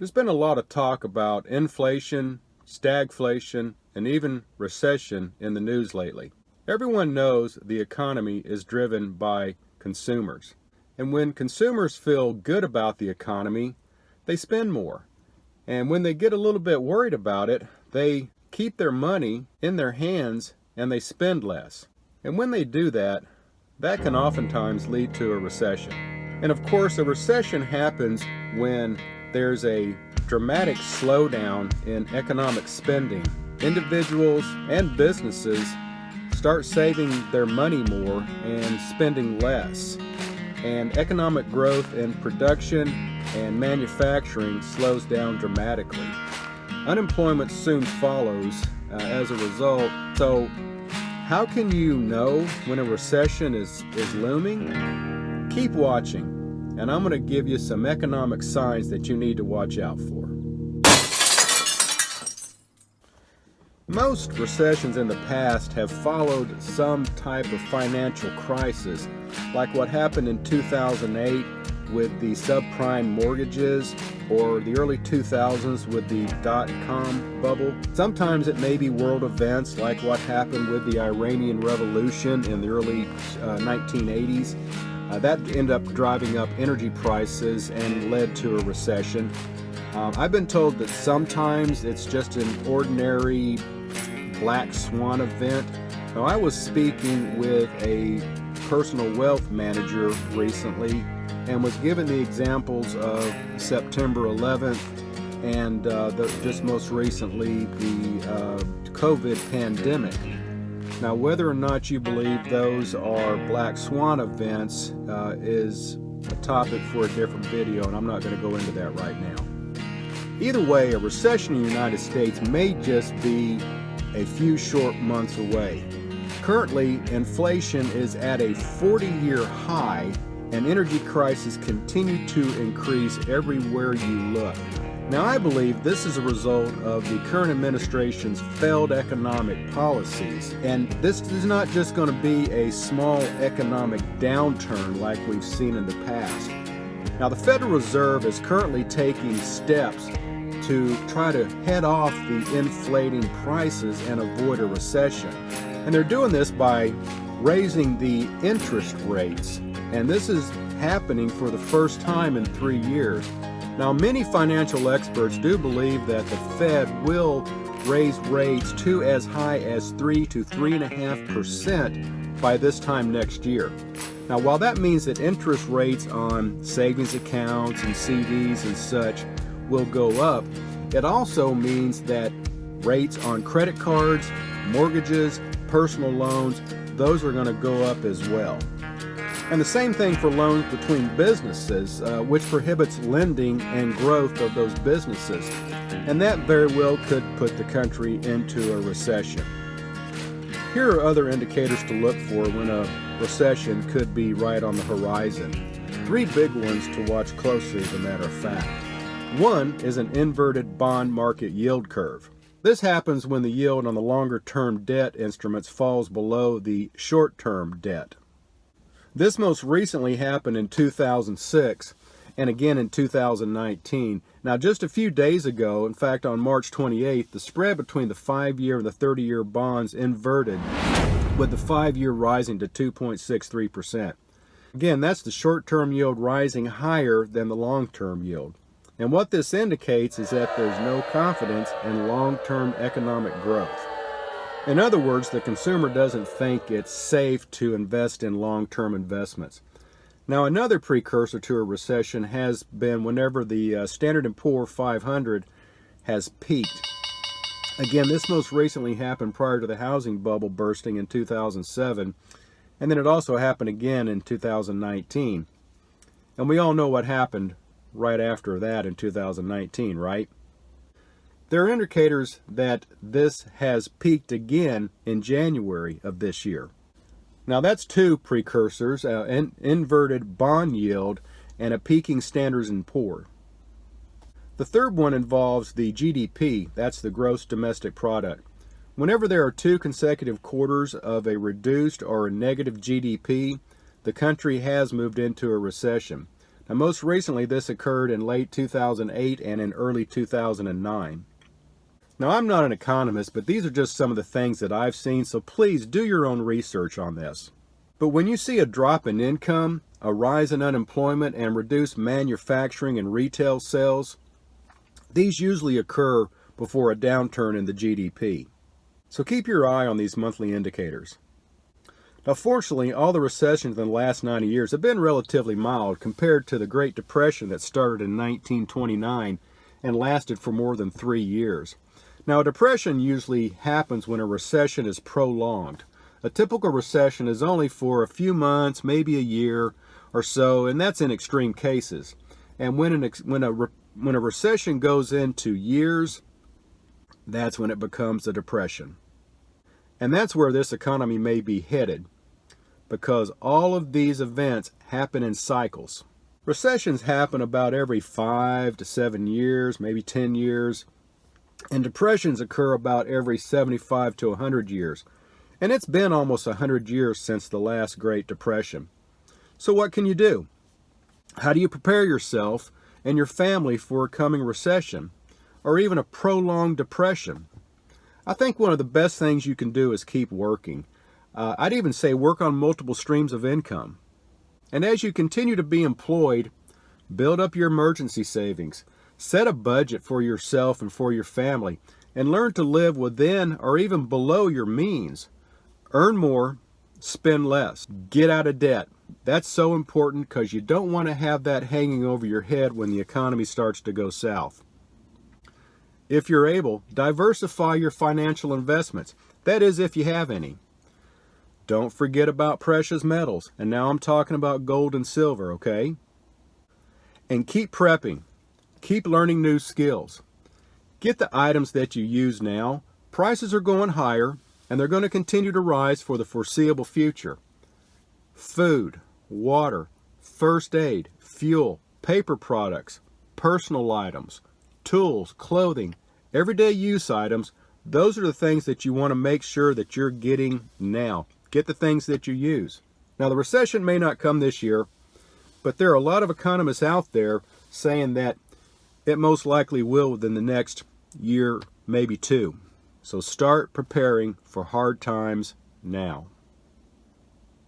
There's been a lot of talk about inflation, stagflation, and even recession in the news lately. Everyone knows the economy is driven by consumers. And when consumers feel good about the economy, they spend more. And when they get a little bit worried about it, they keep their money in their hands and they spend less. And when they do that, that can oftentimes lead to a recession. And of course, a recession happens when there's a dramatic slowdown in economic spending. Individuals and businesses start saving their money more and spending less. And economic growth in production and manufacturing slows down dramatically. Unemployment soon follows as a result. So how can you know when a recession is looming? Keep watching, and I'm going to give you some economic signs that you need to watch out for. Most recessions in the past have followed some type of financial crisis, like what happened in 2008 with the subprime mortgages, or the early 2000s with the dot-com bubble. Sometimes it may be world events like what happened with the Iranian Revolution in the early 1980s. That ended up driving up energy prices and led to a recession. I've been told that sometimes it's just an ordinary black swan event. Now, I was speaking with a personal wealth manager recently and was given the examples of September 11th and just most recently the COVID pandemic. Now, whether or not you believe those are black swan events is a topic for a different video, and I'm not going to go into that right now. Either way, a recession in the United States may just be a few short months away. Currently, inflation is at a 40-year high, and energy prices continue to increase everywhere you look. Now, I believe this is a result of the current administration's failed economic policies, and this is not just going to be a small economic downturn like we've seen in the past. Now, the Federal Reserve is currently taking steps to try to head off the inflating prices and avoid a recession. And they're doing this by raising the interest rates. And this is happening for the first time in 3 years. Now, many financial experts do believe that the Fed will raise rates to as high as 3 to 3.5% by this time next year. Now, while that means that interest rates on savings accounts and CDs and such will go up, it also means that rates on credit cards, mortgages, personal loans, those are going to go up as well. And the same thing for loans between businesses, which prohibits lending and growth of those businesses. And that very well could put the country into a recession. Here are other indicators to look for when a recession could be right on the horizon. 3 big ones to watch closely, as a matter of fact. One is an inverted bond market yield curve. This happens when the yield on the longer-term debt instruments falls below the short-term debt. This most recently happened in 2006 and again in 2019. Now, just a few days ago, in fact on March 28th, the spread between the 5-year and the 30-year bonds inverted, with the 5-year rising to 2.63%. Again, that's the short-term yield rising higher than the long-term yield. And what this indicates is that there's no confidence in long-term economic growth. In other words, the consumer doesn't think it's safe to invest in long-term investments. Now, another precursor to a recession has been whenever the Standard & Poor's 500 has peaked. Again, this most recently happened prior to the housing bubble bursting in 2007, and then it also happened again in 2019. And we all know what happened right after that in 2019, right? There are indicators that this has peaked again in January of this year. Now, that's 2 precursors, an inverted bond yield and a peaking Standard & Poor's. The third one involves the GDP, that's the gross domestic product. Whenever there are 2 consecutive quarters of a reduced or a negative GDP, the country has moved into a recession. And most recently, this occurred in late 2008 and in early 2009. Now, I'm not an economist, but these are just some of the things that I've seen, so please do your own research on this. But when you see a drop in income, a rise in unemployment, and reduced manufacturing and retail sales, these usually occur before a downturn in the GDP. So keep your eye on these monthly indicators. Now, fortunately, all the recessions in the last 90 years have been relatively mild compared to the Great Depression that started in 1929 and lasted for more than 3 years. Now, a depression usually happens when a recession is prolonged. A typical recession is only for a few months, maybe a year or so, and that's in extreme cases. And when a recession goes into years, that's when it becomes a depression. And that's where this economy may be headed, because all of these events happen in cycles. Recessions happen about every 5 to 7 years, maybe 10 years, and depressions occur about every 75 to 100 years. And it's been almost 100 years since the last Great Depression. So what can you do? How do you prepare yourself and your family for a coming recession, or even a prolonged depression? I think one of the best things you can do is keep working. I'd even say work on multiple streams of income. And as you continue to be employed, build up your emergency savings. Set a budget for yourself and for your family, and learn to live within or even below your means. Earn more, spend less. Get out of debt. That's so important because you don't want to have that hanging over your head when the economy starts to go south. If you're able, diversify your financial investments. That is, if you have any. Don't forget about precious metals. And now I'm talking about gold and silver, okay? And keep prepping. Keep learning new skills. Get the items that you use now. Prices are going higher, and they're going to continue to rise for the foreseeable future. Food, water, first aid, fuel, paper products, personal items, tools, clothing, everyday use items, those are the things that you want to make sure that you're getting now. Get the things that you use. Now, the recession may not come this year, but there are a lot of economists out there saying that it most likely will within the next year, maybe 2. So start preparing for hard times now.